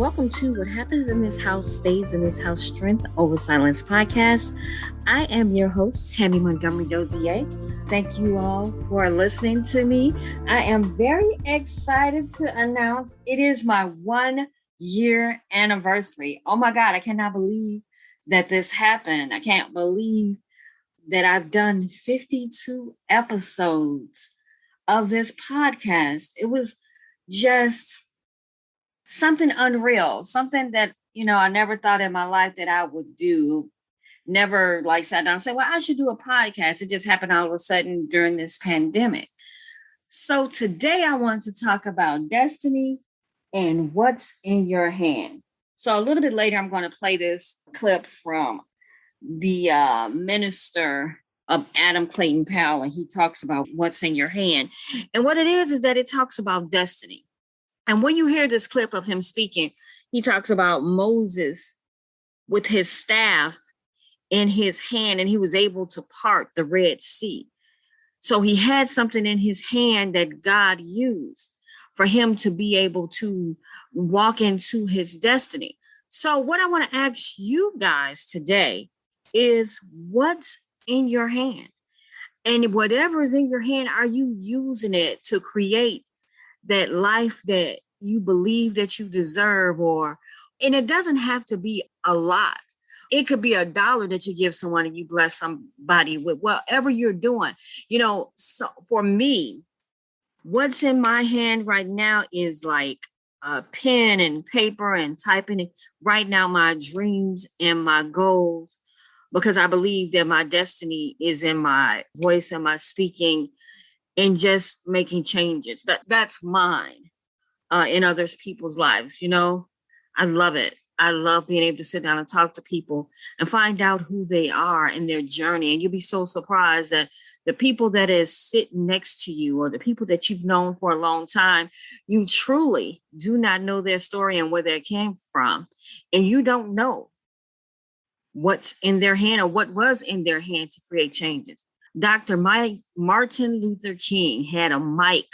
welcome to What Happens in This House Stays in This House Strength Over Silence podcast. I am your host, Tammy Montgomery Dozier. Thank you all for listening to me. I am very excited to announce it is my 1 year anniversary. Oh my God, I cannot believe that this happened. I can't believe that I've done 52 episodes of this podcast. It was just something unreal, something that, I never thought in my life that I would do. Never sat down and said, well, I should do a podcast. It just happened all of a sudden during this pandemic. So today I want to talk about destiny and what's in your hand. So a little bit later, I'm going to play this clip from the minister of Adam Clayton Powell, and he talks about what's in your hand. And what it is that it talks about destiny. And when you hear this clip of him speaking, he talks about Moses with his staff in his hand, and he was able to part the Red Sea. So he had something in his hand that God used for him to be able to walk into his destiny. So what I want to ask you guys today is what's in your hand? And whatever is in your hand, are you using it to create that life that you believe that you deserve? And it doesn't have to be a lot. It could be $1 that you give someone and you bless somebody with whatever you're doing. So for me, what's in my hand right now is like a pen and paper and typing right now my dreams and my goals, because I believe that my destiny is in my voice and my speaking and just making changes. That's mine in others people's lives. I love it. I love being able to sit down and talk to people and find out who they are in their journey. And you'll be so surprised that the people that is sitting next to you or the people that you've known for a long time, you truly do not know their story and where they came from. And you don't know what's in their hand or what was in their hand to create changes. Dr. Martin Luther King had a mic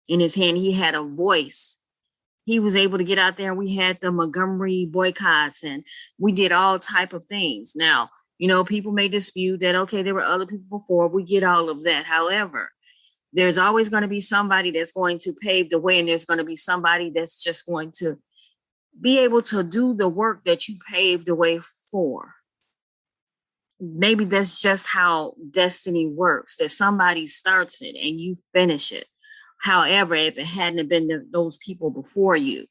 in his hand. He had a voice. He was able to get out there, and we had the Montgomery boycotts, and we did all type of things. Now, people may dispute that, okay, there were other people before. We get all of that. However, there's always going to be somebody that's going to pave the way, and there's going to be somebody that's just going to be able to do the work that you paved the way for. Maybe that's just how destiny works, that somebody starts it and you finish it. However, if it hadn't been those people before you,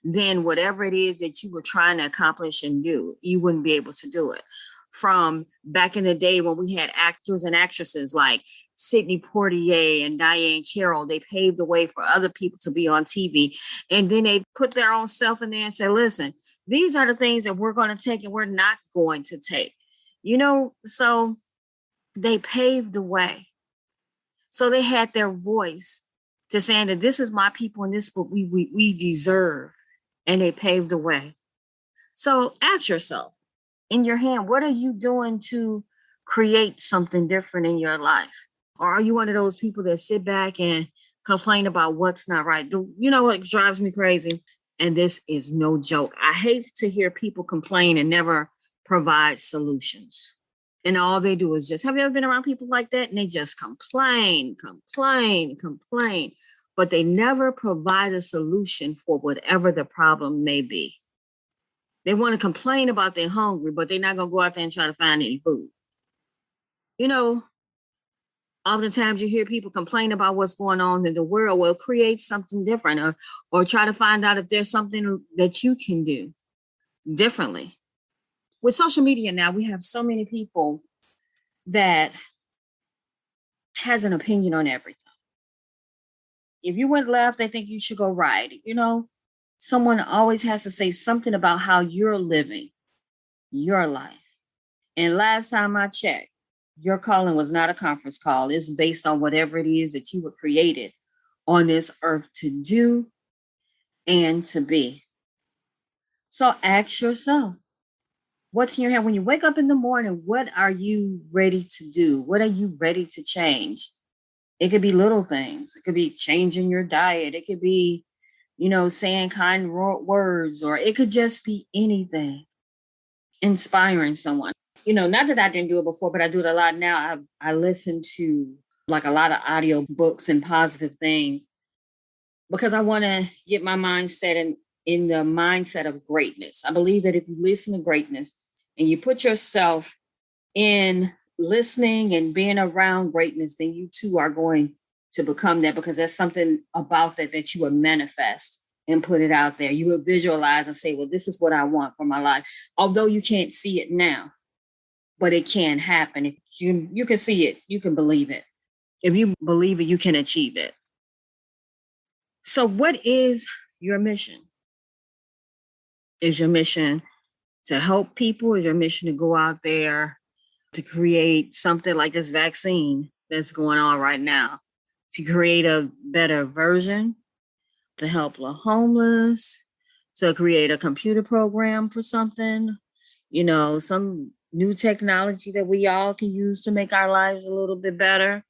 then whatever it is that you were trying to accomplish and do, you wouldn't be able to do it. From back in the day when we had actors and actresses like Sidney Poitier and Diane Carroll, they paved the way for other people to be on TV. And then they put their own self in there and say, listen, these are the things that we're going to take and we're not going to take. So they paved the way. So they had their voice to saying that this is my people and this is what we deserve. And they paved the way. So ask yourself, in your hand, what are you doing to create something different in your life? Or are you one of those people that sit back and complain about what's not right? You know what drives me crazy? And this is no joke. I hate to hear people complain and never provide solutions. And all they do is have you ever been around people like that? And they just complain. But they never provide a solution for whatever the problem may be. They want to complain about they're hungry, but they're not going to go out there and try to find any food. Oftentimes you hear people complain about what's going on in the world. Well, create something different or try to find out if there's something that you can do differently. With social media now, we have so many people that has an opinion on everything. If you went left, they think you should go right. Someone always has to say something about how you're living your life. And last time I checked, your calling was not a conference call. It's based on whatever it is that you were created on this earth to do and to be. So ask yourself, what's in your hand? When you wake up in the morning, what are you ready to do? What are you ready to change? It could be little things. It could be changing your diet. It could be saying kind words, or it could just be anything, inspiring someone. Not that I didn't do it before, but I do it a lot now. I listen to like a lot of audio books and positive things because I want to get my mindset in the mindset of greatness. I believe that if you listen to greatness and you put yourself in listening and being around greatness, then you too are going to become that, because there's something about that you will manifest and put it out there. You will visualize and say, well, this is what I want for my life. Although you can't see it now, but it can happen. If you can see it, you can believe it. If you believe it, you can achieve it. So what is your mission? Is your mission to help people? Is your mission to go out there to create something like this vaccine that's going on right now, to create a better version, to help the homeless, to create a computer program for something, some new technology that we all can use to make our lives a little bit better?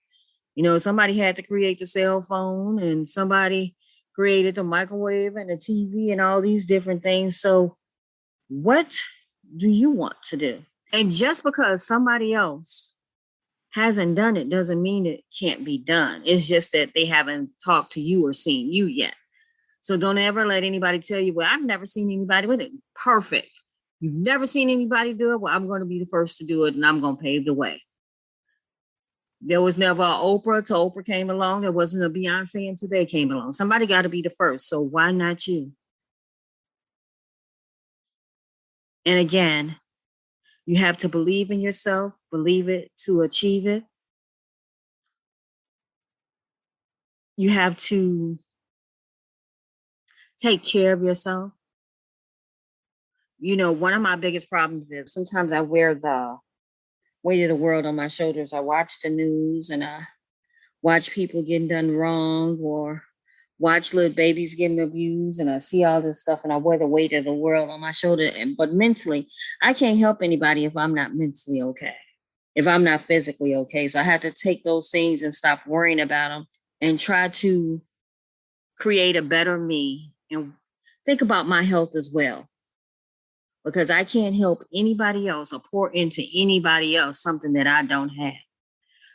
Somebody had to create the cell phone, and somebody created the microwave and the TV and all these different things. So what do you want to do? And just because somebody else hasn't done it doesn't mean it can't be done. It's just that they haven't talked to you or seen you yet. So don't ever let anybody tell you, well, I've never seen anybody with it. Perfect. You've never seen anybody do it? Well, I'm going to be the first to do it, and I'm going to pave the way. There was never an Oprah till Oprah came along. There wasn't a Beyonce until they came along. Somebody got to be the first. So why not you? And again, you have to believe in yourself, believe it to achieve it. You have to take care of yourself. One of my biggest problems is sometimes I wear the weight of the world on my shoulders. I watch the news and I watch people getting done wrong, or watch little babies getting abused, and I see all this stuff and I wear the weight of the world on my shoulder. But mentally, I can't help anybody if I'm not mentally okay, if I'm not physically okay. So I have to take those things and stop worrying about them and try to create a better me and think about my health as well. Because I can't help anybody else or pour into anybody else something that I don't have.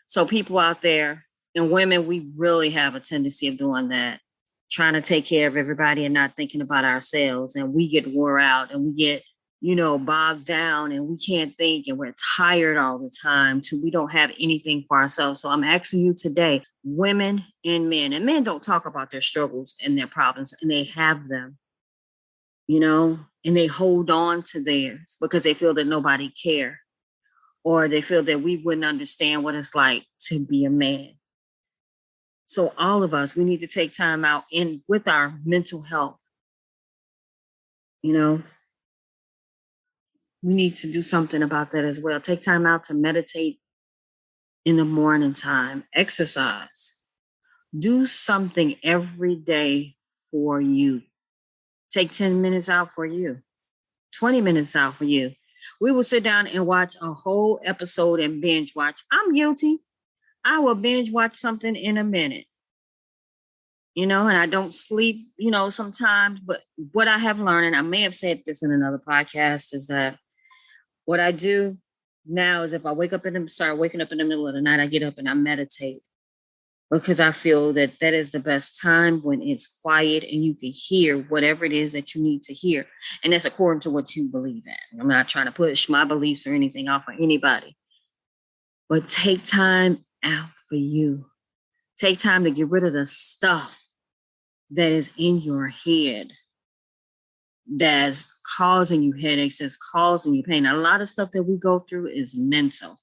So people out there, and women, we really have a tendency of doing that, trying to take care of everybody and not thinking about ourselves. And we get wore out and we get, bogged down, and we can't think, and we're tired all the time too. We don't have anything for ourselves. So I'm asking you today, women and men don't talk about their struggles and their problems, and they have them, and they hold on to theirs because they feel that nobody cares, or they feel that we wouldn't understand what it's like to be a man. So all of us, we need to take time out with our mental health. We need to do something about that as well. Take time out to meditate in the morning time, exercise, do something every day for you. Take 10 minutes out for you, 20 minutes out for you. We will sit down and watch a whole episode and binge watch. I'm guilty. I will binge watch something in a minute, and I don't sleep, sometimes. But what I have learned, and I may have said this in another podcast, is that what I do now is if I start waking up in the middle of the night, I get up and I meditate, because I feel that is the best time, when it's quiet and you can hear whatever it is that you need to hear. And that's according to what you believe in. I'm not trying to push my beliefs or anything off on anybody. But take time out for you. Take time to get rid of the stuff that is in your head that's causing you headaches, that's causing you pain. A lot of stuff that we go through is mental.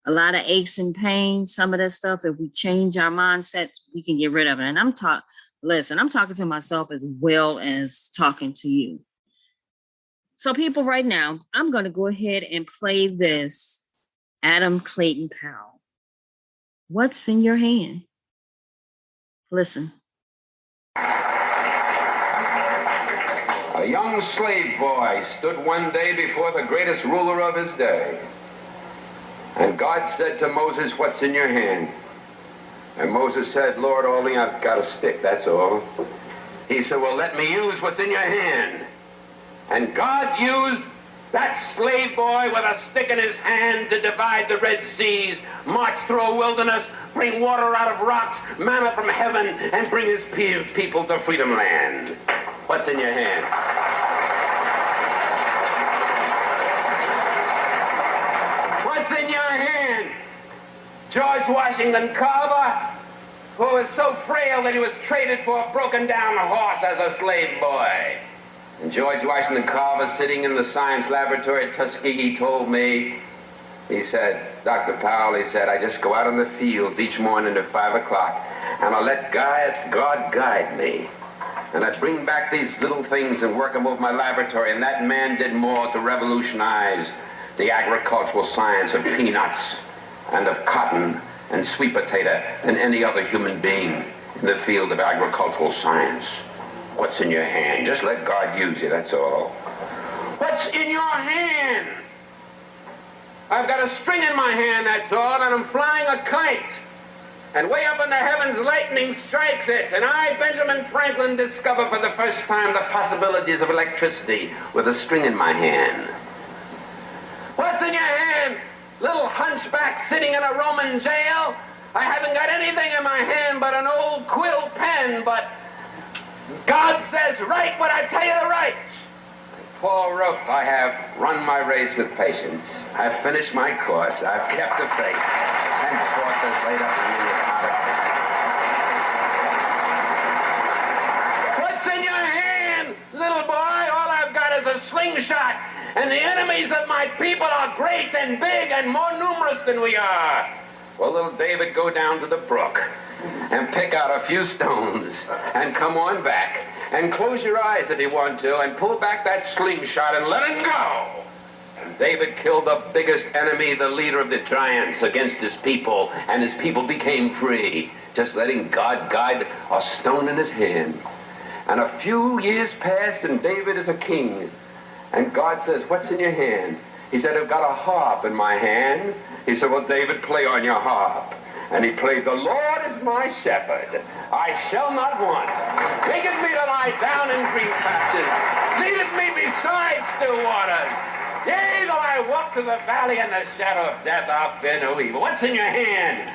A lot of aches and pains, some of that stuff, if we change our mindset, we can get rid of it. And I'm talking to myself as well as talking to you. So people, right now, I'm going to go ahead and play this Adam Clayton Powell. What's in your hand? Listen. A young slave boy stood one day before the greatest ruler of his day. And God said to Moses, "What's in your hand?" And Moses said, "Lord, only I've got a stick, that's all." He said, well, let me use what's in your hand. And God used that slave boy with a stick in his hand to divide the Red Seas, march through a wilderness, bring water out of rocks, manna from heaven, and bring his people to freedom land. What's in your hand? What's in your hand? George Washington Carver, who was so frail that he was traded for a broken-down horse as a slave boy. And George Washington Carver, sitting in the science laboratory at Tuskegee, told me, he said, Dr. Powell, he said, I just go out in the fields each morning at 5 o'clock, and I let God guide me. And I bring back these little things and work them over my laboratory, and that man did more to revolutionize the agricultural science of peanuts and of cotton and sweet potato than any other human being in the field of agricultural science. What's in your hand? Just let God use you, that's all. What's in your hand? I've got a string in my hand, that's all, and I'm flying a kite. And way up in the heavens, lightning strikes it. And I, Benjamin Franklin, discover for the first time the possibilities of electricity with a string in my hand. What's in your hand? Little hunchback sitting in a Roman jail? I haven't got anything in my hand but an old quill pen, but God says, write what I tell you to write. Paul wrote, I have run my race with patience. I've finished my course. I've kept the faith. Henceforth is laid up in me a pot of What's in your hand, little boy? All I've got is a slingshot. And the enemies of my people are great and big and more numerous than we are. Well, little David, go down to the brook and pick out a few stones and come on back and close your eyes if you want to and pull back that slingshot and let him go. And David killed the biggest enemy, the leader of the giants, against his people, and his people became free, just letting God guide a stone in his hand. And a few years passed and David is a king. And God says, what's in your hand? He said, I've got a harp in my hand. He said, well, David, play on your harp. And he played, the Lord is my shepherd. I shall not want. Maketh me to lie down in green pastures. Leadeth me beside still waters. Yea, though I walk through the valley in the shadow of death, I'll fear no evil. What's in your hand?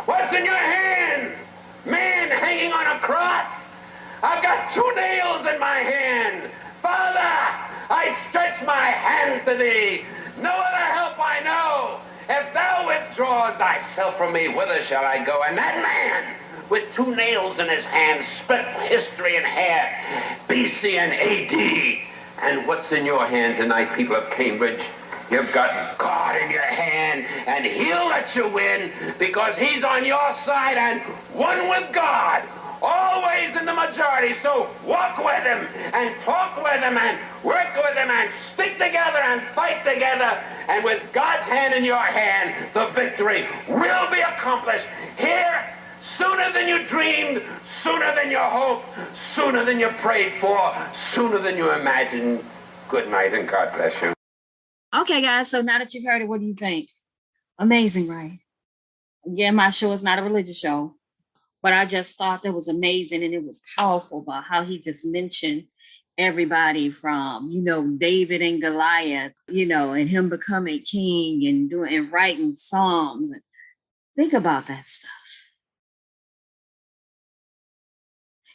What's in your hand? Man hanging on a cross. I've got 2 nails in my hand. Father, I stretch my hands to thee. No other help I know. If thou withdraws thyself from me, whither shall I go? And that man, with 2 nails in his hand, split history in half, BC and AD. And what's in your hand tonight, people of Cambridge? You've got God in your hand, and he'll let you win because he's on your side and one with God. Always in the majority, so walk with him and talk with him and work with him and stick together and fight together, and with God's hand in your hand, the victory will be accomplished here sooner than you dreamed, sooner than you hoped, sooner than you prayed for, sooner than you imagined. Good night and God bless you. Okay, guys, so now that you've heard it, what do you think? Amazing, right? Yeah, my show is not a religious show. But I just thought that was amazing, and it was powerful about how he just mentioned everybody from, David and Goliath, and him becoming king and writing Psalms. And think about that stuff.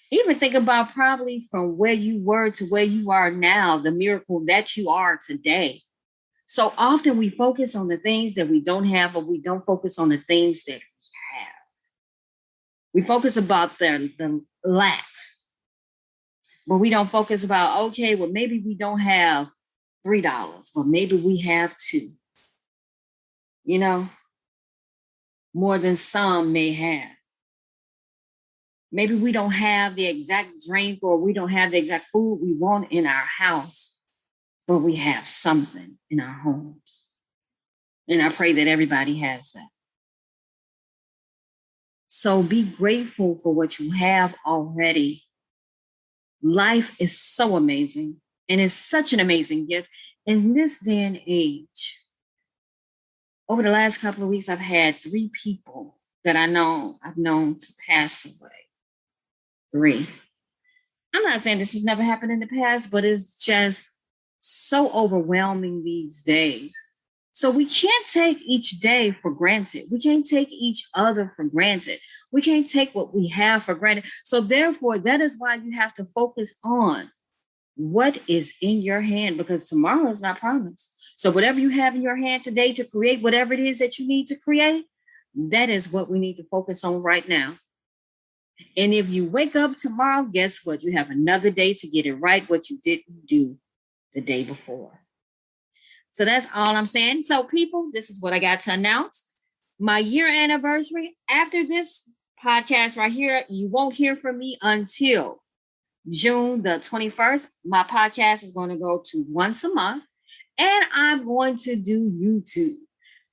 Even think about probably from where you were to where you are now, the miracle that you are today. So often we focus on the things that we don't have, but we don't focus on the things that we focus about the lack, but we don't focus about, okay, well, maybe we don't have $3, but maybe we have 2. More than some may have. Maybe we don't have the exact drink or we don't have the exact food we want in our house, but we have something in our homes. And I pray that everybody has that. So be grateful for what you have already. Life is so amazing, and it's such an amazing gift. In this day and age, over the last couple of weeks, I've had 3 people that I've known to pass away. 3. I'm not saying this has never happened in the past, but it's just so overwhelming these days. So we can't take each day for granted. We can't take each other for granted. We can't take what we have for granted. So therefore, that is why you have to focus on what is in your hand, because tomorrow is not promised. So whatever you have in your hand today to create whatever it is that you need to create, that is what we need to focus on right now. And if you wake up tomorrow, guess what? You have another day to get it right, what you didn't do the day before. So that's all I'm saying. So people, this is what I got to announce. My year anniversary. After this podcast right here, you won't hear from me until June the 21st. My podcast is going to go to once a month, and I'm going to do YouTube.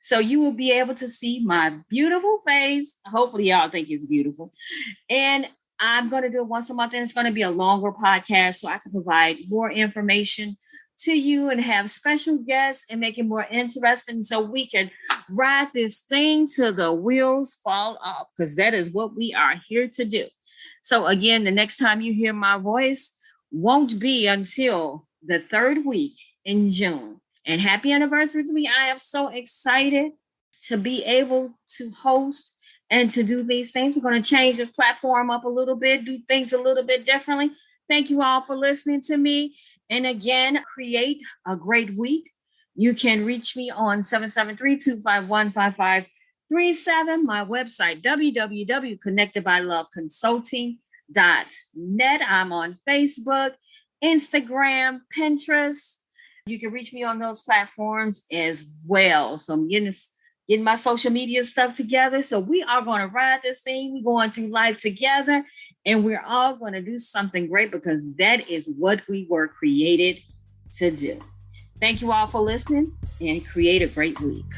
So you will be able to see my beautiful face. Hopefully y'all think it's beautiful. And I'm going to do it once a month, and it's going to be a longer podcast so I can provide more information to you and have special guests and make it more interesting so we can ride this thing till the wheels fall off, because that is what we are here to do. So again, the next time you hear my voice won't be until the third week in June. And happy anniversary to me. I am so excited to be able to host and to do these things. We're going to change this platform up a little bit, do things a little bit differently. Thank you all for listening to me. And again, create a great week. You can reach me on 773-251-5537. My website, www.connectedbyloveconsulting.net. I'm on Facebook, Instagram, Pinterest. You can reach me on those platforms as well. So I'm getting my social media stuff together. So we are going to ride this thing. We're going through life together, and we're all going to do something great, because that is what we were created to do. Thank you all for listening, and create a great week.